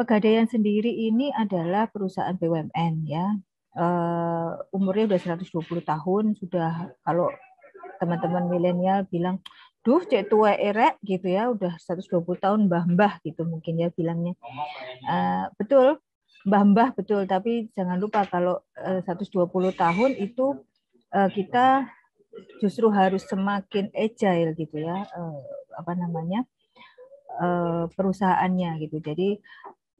Pegadaian sendiri ini adalah perusahaan BUMN ya. Umurnya udah 120 tahun, sudah kalau teman-teman milenial bilang, duh cek tua erek gitu ya, udah 120 tahun mbah-mbah gitu mungkin ya bilangnya. Betul, mbah-mbah betul, tapi jangan lupa kalau 120 tahun itu kita justru harus semakin agile gitu ya, perusahaannya gitu. Jadi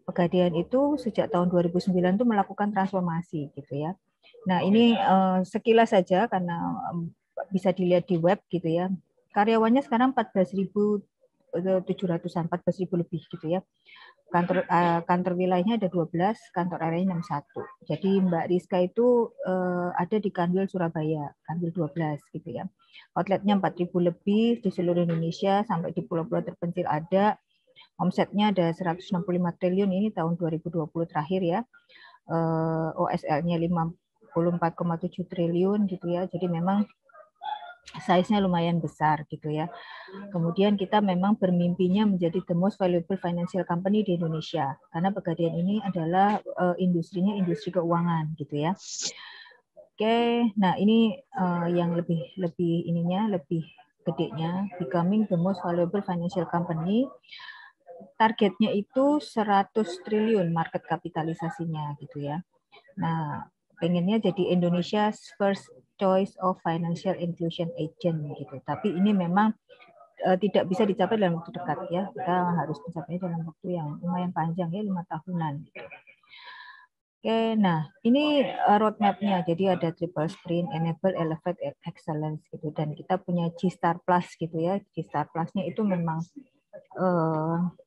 Pegadaian itu sejak tahun 2009 itu melakukan transformasi gitu ya. Nah, ini sekilas saja karena bisa dilihat di web gitu ya. Karyawannya sekarang 14.700-an, 14.000 lebih gitu ya. Kantor wilayahnya ada 12, kantor areanya 61. Jadi Mbak Rizka itu ada di Kanwil Surabaya, Kanwil 12 gitu ya. Outletnya 4.000 lebih di seluruh Indonesia, sampai di pulau-pulau terpencil ada. Omsetnya ada 165 triliun ini tahun 2020 terakhir ya. OSL-nya 54,7 triliun gitu ya. Jadi memang size-nya lumayan besar gitu ya. Kemudian kita memang bermimpinya menjadi the most valuable financial company di Indonesia karena Pegadaian ini adalah industrinya industri keuangan gitu ya. Oke, nah ini yang lebih gedenya, becoming the most valuable financial company. Targetnya itu 100 triliun market kapitalisasinya gitu ya. Nah, pengennya jadi Indonesia's first choice of financial inclusion agent gitu. Tapi ini memang tidak bisa dicapai dalam waktu dekat ya. Kita harus mencapai dalam waktu yang lumayan panjang ya, 5 tahunan. Gitu. Oke, nah ini roadmap-nya. Jadi ada triple sprint, enable, elevate, excellence gitu. Dan kita punya G-Star Plus gitu ya. G-Star Plus-nya itu memang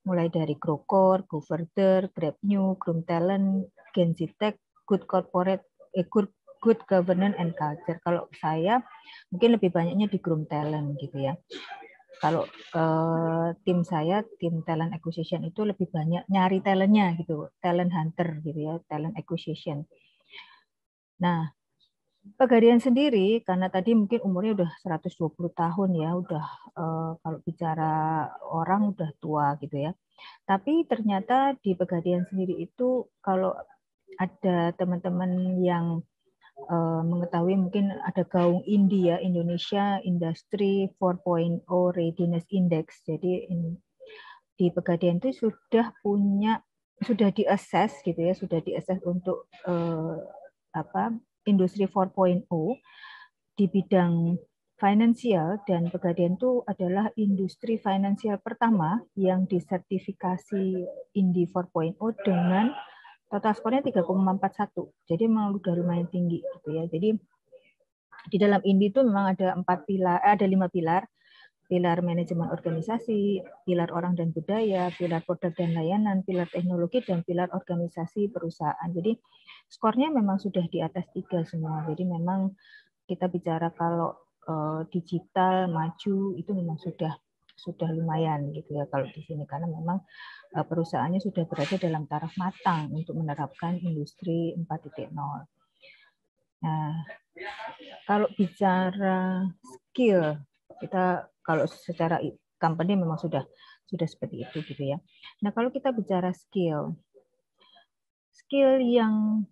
mulai dari GrowCore, GoFurther, GrabNew, Groom Talent, Gen Z Tech, Good Corporate, Good Governance and Culture. Kalau saya mungkin lebih banyaknya di Groom Talent gitu ya. Kalau tim saya, tim talent acquisition itu lebih banyak nyari talentnya gitu, talent hunter gitu ya, talent acquisition. Nah, Pegadaian sendiri, karena tadi mungkin umurnya udah 120 tahun ya, udah kalau bicara orang udah tua gitu ya. Tapi ternyata di Pegadaian sendiri itu kalau ada teman-teman yang mengetahui mungkin ada gaung INDI ya, Indonesia Industry 4.0 Readiness Index. Jadi di Pegadaian itu sudah di-assess gitu ya, sudah di-assess untuk industri 4.0 di bidang finansial, dan Pegadaian itu adalah industri finansial pertama yang disertifikasi INDI 4.0 dengan total skornya 3,41. Jadi memang udah lumayan tinggi gitu ya. Jadi di dalam INDI itu memang ada 5 pilar. Pilar manajemen organisasi, pilar orang dan budaya, pilar produk dan layanan, pilar teknologi, dan pilar organisasi perusahaan. Jadi skornya memang sudah di atas 3 semua. Jadi memang kita bicara kalau digital maju itu memang sudah lumayan gitu ya kalau di sini, karena memang perusahaannya sudah berada dalam taraf matang untuk menerapkan industri 4.0. Nah, kalau bicara skill, kita kalau secara company memang sudah seperti itu gitu ya. Nah, kalau kita bicara skill yang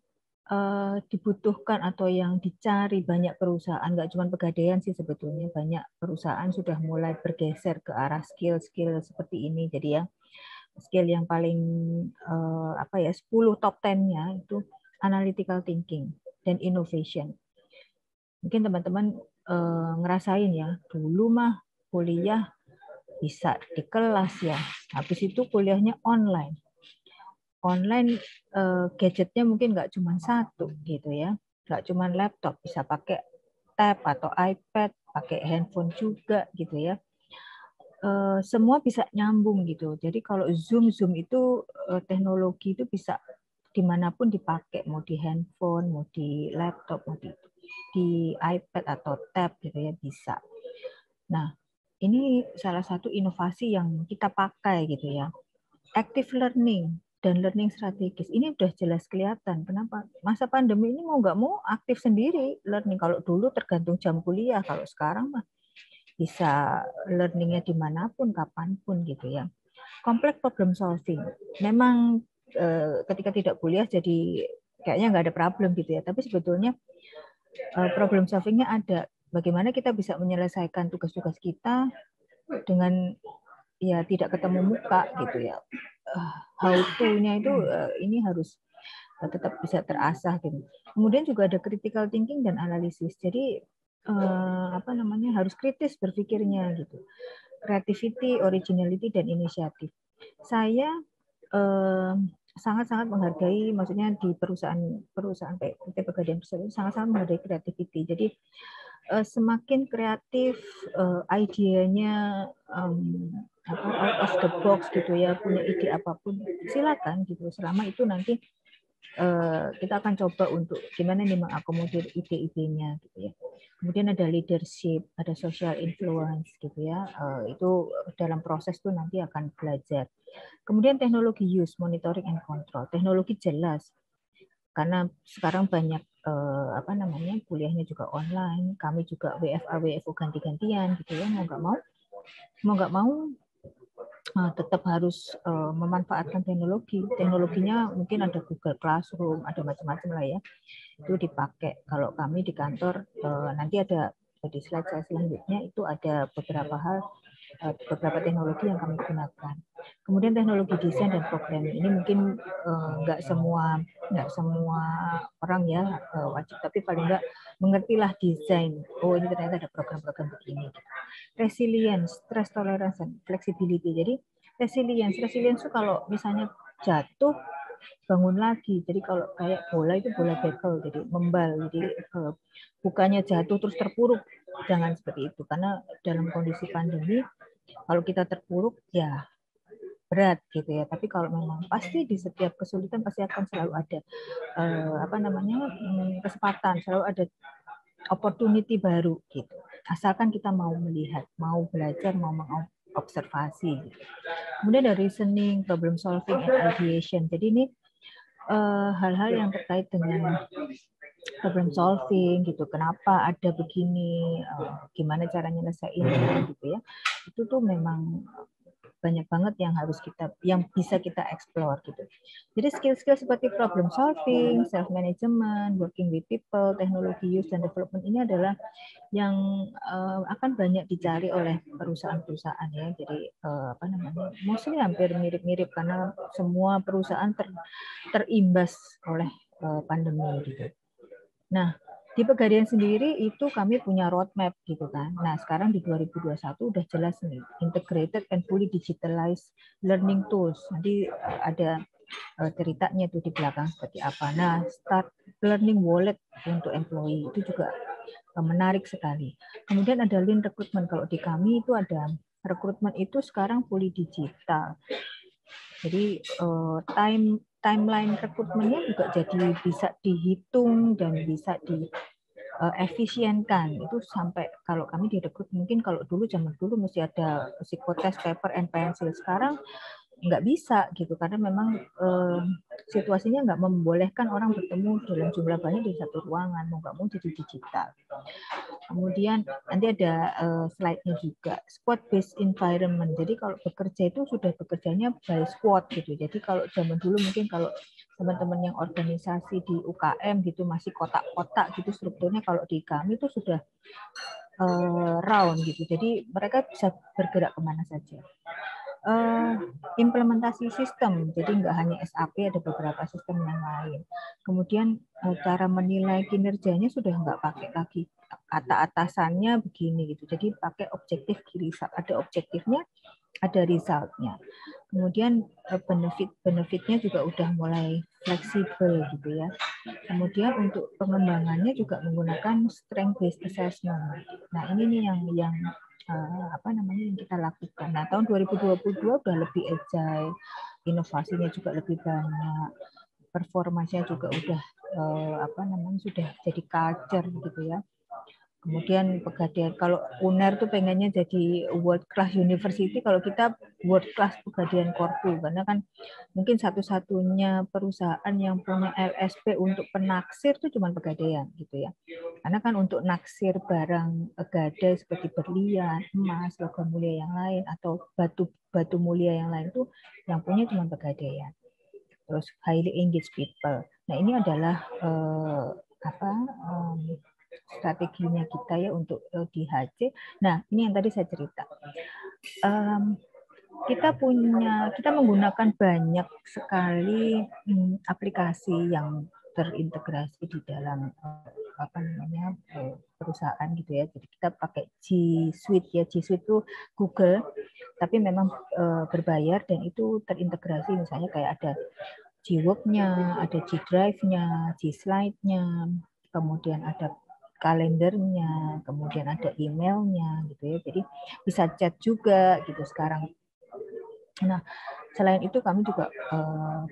dibutuhkan atau yang dicari banyak perusahaan, nggak cuma Pegadaian sih sebetulnya, banyak perusahaan sudah mulai bergeser ke arah skill seperti ini. Jadi ya, skill yang paling 10 top 10-nya itu analytical thinking dan innovation. Mungkin teman-teman ngerasain ya, dulu mah kuliah bisa di kelas ya, habis itu kuliahnya online. Gadgetnya mungkin nggak cuma satu gitu ya, nggak cuma laptop, bisa pakai tab atau iPad, pakai handphone juga gitu ya. Semua bisa nyambung gitu. Jadi kalau Zoom itu teknologi itu bisa dimanapun dipakai, mau di handphone, mau di laptop, mau di iPad atau tab gitu ya, bisa. Nah, ini salah satu inovasi yang kita pakai gitu ya. Active learning dan learning strategis ini udah jelas kelihatan. Kenapa? Masa pandemi ini mau nggak mau aktif sendiri learning. Kalau dulu tergantung jam kuliah, kalau sekarang mah bisa learningnya dimanapun, kapanpun gitu ya. Complex problem solving. Memang ketika tidak kuliah jadi kayaknya nggak ada problem gitu ya. Tapi sebetulnya problem solvingnya ada. Bagaimana kita bisa menyelesaikan tugas-tugas kita dengan ya tidak ketemu muka gitu ya. How to-nya itu ini harus tetap bisa terasah gitu. Kemudian juga ada critical thinking dan analisis. Jadi harus kritis berpikirnya gitu. Creativity, originality dan inisiatif. Saya sangat-sangat menghargai, maksudnya di perusahaan PT Pegadaian Persero sangat-sangat menghargai creativity. Jadi semakin kreatif idenya out of the box gitu ya, punya ide apapun silakan gitu, selama itu nanti kita akan coba untuk gimana nih mengakomodir ide-idenya gitu ya. Kemudian ada leadership, ada social influence gitu ya. Itu dalam proses tuh nanti akan belajar. Kemudian teknologi use, monitoring and control. Teknologi jelas karena sekarang banyak kuliahnya juga online. Kami juga WFA WFO ganti-gantian gitu ya, mau nggak mau tetap harus memanfaatkan teknologi. Teknologinya mungkin ada Google Classroom, ada macam-macam lah ya. Itu dipakai. Kalau kami di kantor nanti ada di slide saya selanjutnya itu ada beberapa hal, beberapa teknologi yang kami gunakan. Kemudian teknologi desain dan programming ini mungkin nggak semua orang ya wajib, tapi paling nggak mengertilah desain. Oh ini ternyata ada program-program begini. Resilience, stress tolerance, dan flexibility. Jadi resilience itu kalau misalnya jatuh bangun lagi. Jadi kalau kayak bola itu bola bekel, jadi membal. Jadi bukannya jatuh terus terpuruk, jangan seperti itu. Karena dalam kondisi pandemi, kalau kita terpuruk ya berat gitu ya. Tapi kalau memang pasti di setiap kesulitan pasti akan selalu ada kesempatan, selalu ada opportunity baru gitu. Asalkan kita mau melihat, mau belajar, mau mengobservasi. Gitu. Kemudian ada reasoning, problem solving, and ideation. Jadi ini hal-hal yang terkait dengan problem solving gitu. Kenapa ada begini, gimana cara nyelesainnya gitu ya. Itu tuh memang banyak banget yang bisa kita explore gitu. Jadi skill-skill seperti problem solving, self management, working with people, teknologi use dan development ini adalah yang akan banyak dicari oleh perusahaan-perusahaan ya. Jadi mostly hampir mirip-mirip karena semua perusahaan terimbas oleh pandemi gitu. Nah, di Pegadaian sendiri itu kami punya roadmap gitu kan. Nah, sekarang di 2021 udah jelas nih, integrated and fully digitalized learning tools. Nanti ada ceritanya tuh di belakang seperti apa. Nah, start learning wallet untuk employee itu juga menarik sekali. Kemudian ada lean recruitment. Kalau di kami itu ada rekrutmen itu sekarang fully digital. Jadi timeline rekrutmennya juga jadi bisa dihitung dan bisa diefisienkan. Itu sampai kalau kami direkrut mungkin kalau zaman dulu mesti ada psikotes, paper and pencil. Sekarang nggak bisa gitu karena memang situasinya nggak membolehkan orang bertemu dalam jumlah banyak di satu ruangan, mau nggak mau jadi digital. Kemudian nanti ada slide-nya juga squad based environment. Jadi kalau bekerja itu sudah bekerjanya by squad gitu. Jadi kalau zaman dulu mungkin kalau teman-teman yang organisasi di UKM gitu masih kotak-kotak gitu strukturnya, kalau di kami itu sudah round gitu. Jadi mereka bisa bergerak kemana saja. Implementasi sistem, jadi nggak hanya SAP, ada beberapa sistem yang lain. Kemudian cara menilai kinerjanya sudah nggak pakai lagi kata atasannya begini gitu, jadi pakai objektif kiri, ada objektifnya, ada resultnya. Kemudian benefitnya juga udah mulai fleksibel gitu ya. Kemudian untuk pengembangannya juga menggunakan strength based assessment. Nah ini nih yang yang kita lakukan. Nah, tahun 2022 udah lebih agile, inovasinya juga lebih banyak, performanya juga udah sudah jadi culture gitu ya. Kemudian Pegadaian, kalau UNER tuh pengennya jadi world class university, kalau kita world class Pegadaian Korpu, karena kan mungkin satu-satunya perusahaan yang punya LSP untuk penaksir itu cuma Pegadaian gitu ya. Karena kan untuk naksir barang gadai seperti berlian, emas, logam mulia yang lain atau batu mulia yang lain itu yang punya cuma Pegadaian. terus highly engaged people. Nah, ini adalah strateginya kita ya untuk di HC. Nah, ini yang tadi saya cerita. Kita menggunakan banyak sekali aplikasi yang terintegrasi di dalam perusahaan gitu ya. Jadi kita pakai G Suite ya. G Suite itu Google, tapi memang berbayar dan itu terintegrasi, misalnya kayak ada G-Work-nya, ada G-Drive-nya, G-Slide-nya, kemudian ada kalendernya, kemudian ada emailnya gitu ya. Jadi bisa chat juga gitu sekarang. Nah, selain itu kami juga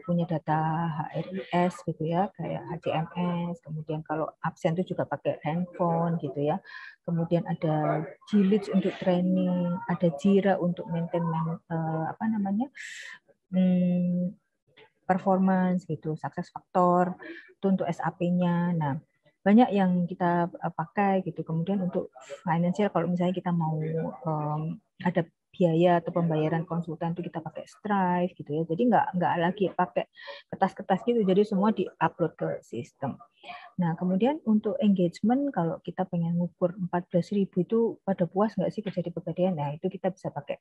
punya data HRIS gitu ya, kayak HCMS, kemudian kalau absen itu juga pakai handphone gitu ya. Kemudian ada G-Leads untuk training, ada Jira untuk maintain performance gitu, success factor itu untuk SAP-nya. Nah, banyak yang kita pakai gitu. Kemudian untuk financial, kalau misalnya kita mau ada biaya atau pembayaran konsultan itu kita pakai Stripe gitu ya. Jadi nggak lagi pakai kertas-kertas gitu. Jadi semua diupload ke sistem. Nah, kemudian untuk engagement, kalau kita pengen ngukur 14.000 itu pada puas nggak sih kerja di Pegadaian? Nah, itu kita bisa pakai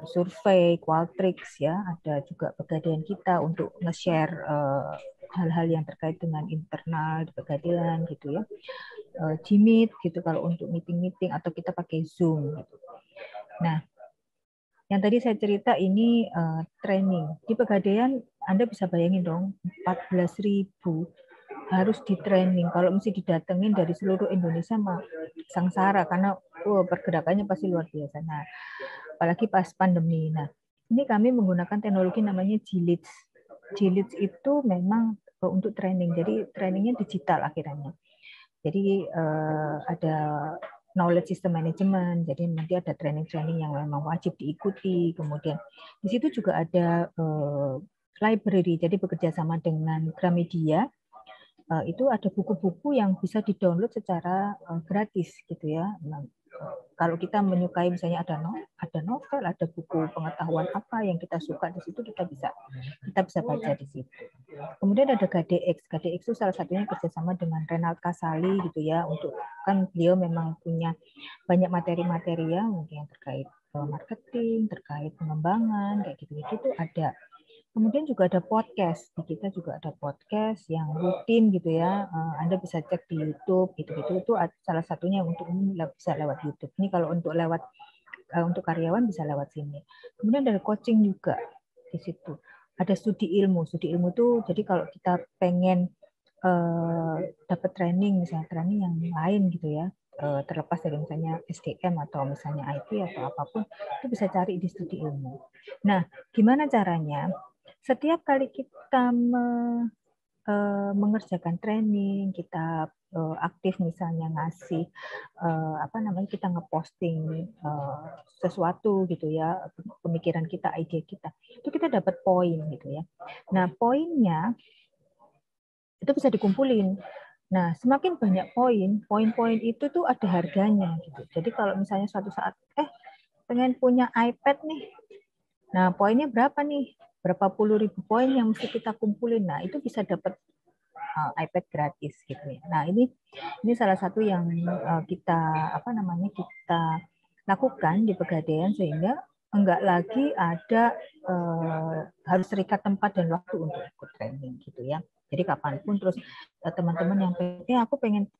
survei, Qualtrics ya, ada juga Pegadaian kita untuk nge-share hal-hal yang terkait dengan internal di Pegadaian gitu ya. Gmeet gitu kalau untuk meeting-meeting, atau kita pakai Zoom gitu. Nah, yang tadi saya cerita ini training. Di Pegadaian Anda bisa bayangin dong, 14.000 harus di training. Kalau mesti didatengin dari seluruh Indonesia mah sangsara, karena pergerakannya pasti luar biasa. Nah, apalagi pas pandemi. Nah, ini kami menggunakan teknologi namanya G-Leads. G-Leads itu memang untuk training. Jadi trainingnya digital akhirnya. Jadi ada knowledge system management. Jadi nanti ada training-training yang memang wajib diikuti. Kemudian di situ juga ada library. Jadi bekerja sama dengan Gramedia. Itu ada buku-buku yang bisa di-download secara gratis gitu ya. Nah, kalau kita menyukai misalnya ada novel, ada buku pengetahuan apa yang kita suka, di situ kita bisa baca di situ. Kemudian ada GADX. GADX itu salah satunya kerjasama dengan Renald Kasali gitu ya, untuk kan beliau memang punya banyak materi-materi ya, mungkin yang terkait marketing, terkait pengembangan kayak gitu-gitu itu ada. Kemudian juga ada podcast. Di kita juga ada podcast yang rutin gitu ya. Anda bisa cek di YouTube gitu-gitu. Itu salah satunya untuk umum bisa lewat YouTube. Ini kalau untuk untuk karyawan bisa lewat sini. Kemudian ada coaching juga di situ. Ada studi ilmu. Studi ilmu itu jadi kalau kita pengen dapat training, misalnya training yang lain gitu ya, terlepas dari misalnya SDM atau misalnya IT atau apapun, itu bisa cari di studi ilmu. Nah, gimana caranya? Setiap kali kita mengerjakan training, kita aktif misalnya ngasih kita ngeposting sesuatu gitu ya, pemikiran kita, ide kita, itu kita dapat poin gitu ya. Nah, poinnya itu bisa dikumpulin. Nah, semakin banyak poin-poin itu tuh ada harganya gitu. Jadi kalau misalnya suatu saat pengen punya iPad nih, nah poinnya berapa nih? Berapa puluh ribu poin yang mesti kita kumpulin. Nah, itu bisa dapat iPad gratis gitu ya. Nah, ini salah satu yang kita lakukan di Pegadaian, sehingga enggak lagi ada harus terikat tempat dan waktu untuk ikut training gitu ya. Jadi kapanpun, terus teman-teman yang aku pengen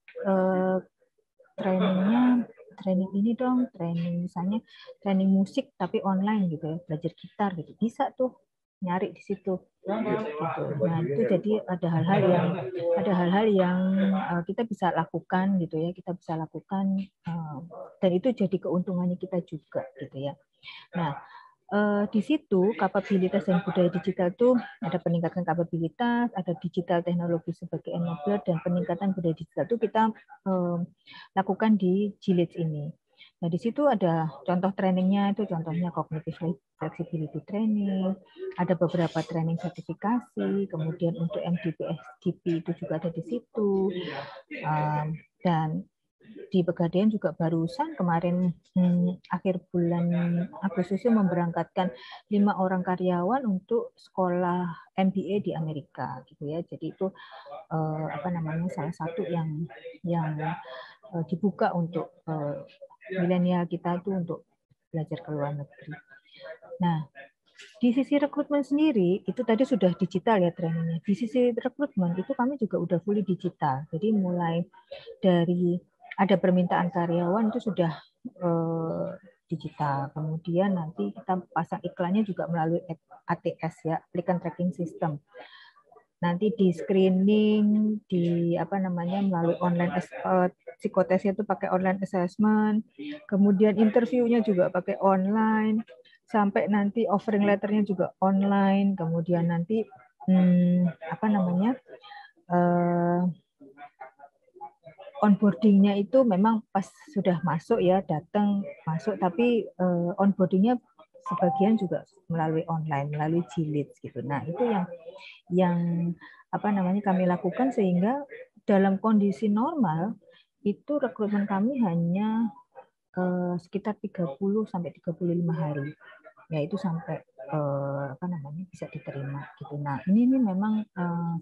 training ini dong, training misalnya training musik tapi online gitu ya, belajar gitar gitu, bisa tuh nyari di situ gitu. Nah, itu jadi ada hal-hal yang kita bisa lakukan gitu ya, kita bisa lakukan dan itu jadi keuntungannya kita juga gitu ya. Nah, di situ kapabilitas dan budaya digital itu ada peningkatan kapabilitas, ada digital teknologi sebagai enabler, dan peningkatan budaya digital itu kita lakukan di G-Leads ini. Nah, di situ ada contoh trainingnya, itu contohnya cognitive flexibility training, ada beberapa training sertifikasi, kemudian untuk MDP, SDP itu juga ada di situ, dan di Pegadaian juga barusan kemarin akhir bulan Agustus memberangkatkan 5 orang karyawan untuk sekolah MBA di Amerika gitu ya. Jadi itu salah satu yang dibuka untuk milenial kita itu untuk belajar ke luar negeri. Nah, di sisi rekrutmen sendiri, itu tadi sudah digital ya trainingnya. Di sisi rekrutmen, itu kami juga udah fully digital. Jadi mulai dari ada permintaan karyawan itu sudah digital. Kemudian nanti kita pasang iklannya juga melalui ATS ya, Applicant Tracking System. Nanti di screening, di melalui online psikotesnya itu pakai online assessment, kemudian interviewnya juga pakai online, sampai nanti offering letternya juga online, kemudian nanti onboardingnya itu memang pas sudah masuk ya, datang masuk, tapi onboardingnya sebagian juga melalui online, melalui Jilid gitu. Nah itu yang kami lakukan sehingga dalam kondisi normal itu rekrutmen kami hanya sekitar 30 sampai 35 hari. Ya itu sampai bisa diterima gitu. Nah, ini memang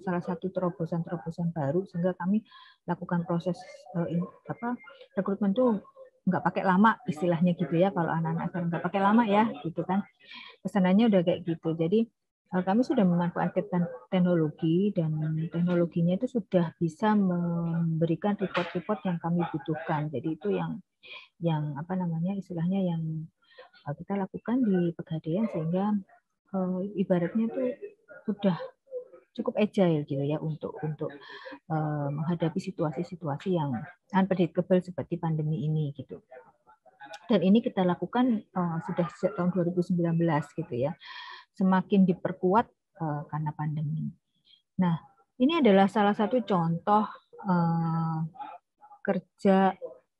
salah satu terobosan-terobosan baru sehingga kami lakukan proses rekrutmen tuh nggak pakai lama istilahnya gitu ya, kalau anak-anak nggak pakai lama ya gitu kan. Pesanannya udah kayak gitu. Jadi kami sudah memanfaatkan teknologi dan teknologinya itu sudah bisa memberikan report-report yang kami butuhkan. Jadi itu yang istilahnya yang kita lakukan di Pegadaian sehingga ibaratnya itu sudah cukup agile gitu ya untuk menghadapi situasi-situasi yang unpredictable seperti pandemi ini gitu. Dan ini kita lakukan sudah sejak tahun 2019 gitu ya. Semakin diperkuat karena pandemi. Nah, ini adalah salah satu contoh kerja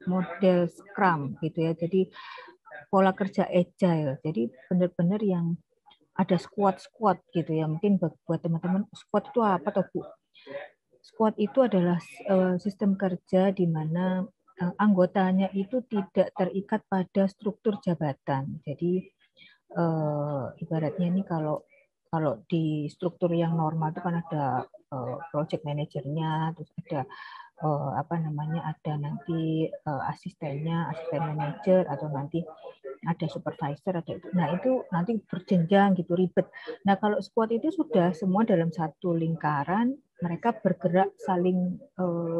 model Scrum gitu ya. Jadi pola kerja agile. Jadi benar-benar yang ada squad gitu ya. Mungkin buat teman-teman squad itu apa toh Bu? Squad itu adalah sistem kerja di mana anggotanya itu tidak terikat pada struktur jabatan. Jadi ibaratnya ini kalau di struktur yang normal itu kan ada project manajernya, terus ada ada nanti asistennya, asisten manajer, atau nanti ada supervisor, ada itu. Nah itu nanti berjenjang gitu, ribet. Nah kalau squad itu sudah semua dalam satu lingkaran, mereka bergerak saling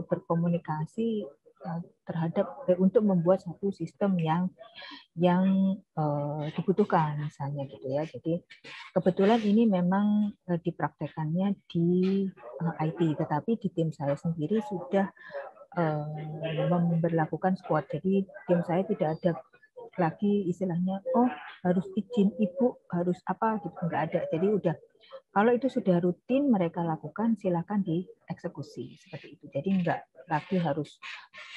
berkomunikasi terhadap untuk membuat satu sistem yang dibutuhkan misalnya gitu ya. Jadi kebetulan ini memang dipraktekannya di IT, tetapi di tim saya sendiri sudah memberlakukan squad. Jadi tim saya tidak ada lagi istilahnya harus izin ibu, harus apa gitu, enggak ada. Jadi udah kalau itu sudah rutin mereka lakukan, silakan dieksekusi seperti itu. Jadi enggak lagi harus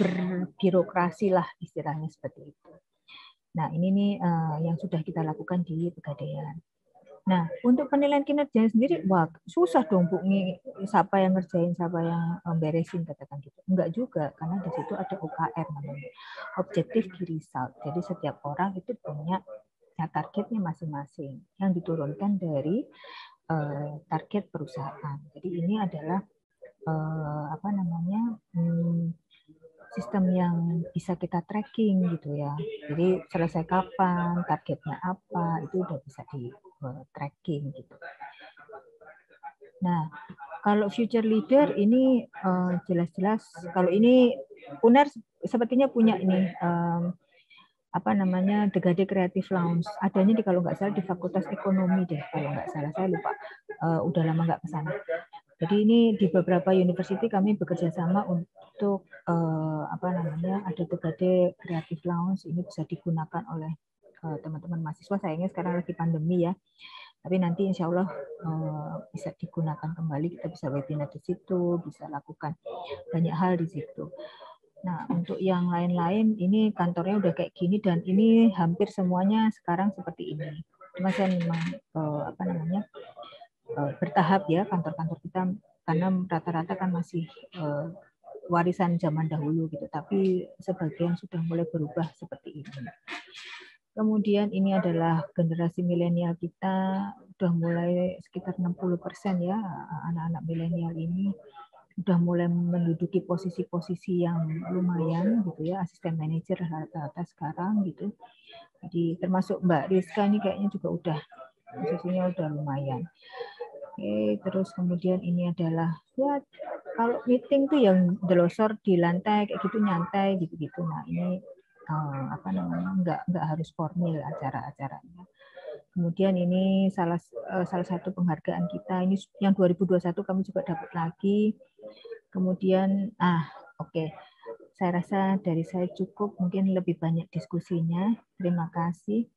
berbirokrasi lah istilahnya seperti itu. Nah, ini nih yang sudah kita lakukan di Pegadaian. Nah, untuk penilaian kinerja sendiri, wah susah dong Bu, siapa yang ngerjain, siapa yang beresin, katakan gitu. Enggak juga, karena di situ ada OKR namanya, Objective Key Result. Jadi setiap orang itu punya targetnya masing-masing yang diturunkan dari target perusahaan. Jadi ini adalah sistem yang bisa kita tracking gitu ya. Jadi selesai kapan, targetnya apa, itu udah bisa di tracking gitu. Nah, kalau future leader ini jelas-jelas kalau ini UNER sepertinya punya ini The Gade Creative Lounge. Adanya di kalau nggak salah di Fakultas Ekonomi deh, kalau nggak salah, saya lupa. Udah lama nggak ke sana. Jadi ini di beberapa university kami bekerja sama untuk ada The Gade Creative Lounge. Ini bisa digunakan oleh teman-teman mahasiswa. Sayangnya sekarang lagi pandemi ya. Tapi nanti insya Allah bisa digunakan kembali. Kita bisa webinar di situ, bisa lakukan banyak hal di situ. Nah, untuk yang lain-lain, ini kantornya udah kayak gini dan ini hampir semuanya sekarang seperti ini. Cuma saya memang bertahap ya kantor-kantor kita, karena rata-rata kan masih warisan zaman dahulu gitu, tapi sebagian sudah mulai berubah seperti ini. Kemudian ini adalah generasi milenial kita, udah mulai sekitar 60% ya, anak-anak milenial ini udah mulai menduduki posisi-posisi yang lumayan gitu ya, asisten manajer rata-rata sekarang gitu. Jadi termasuk Mbak Rizka ini kayaknya juga udah posisinya udah lumayan. Oke, terus kemudian ini adalah ya kalau meeting tuh yang delosor di lantai kayak gitu nyantai gitu-gitu. Nah ini apa namanya nggak harus formal acara-acaranya. Kemudian ini salah satu penghargaan kita ini yang 2021 kami juga dapat lagi. Kemudian oke. Saya rasa dari saya cukup, mungkin lebih banyak diskusinya. Terima kasih.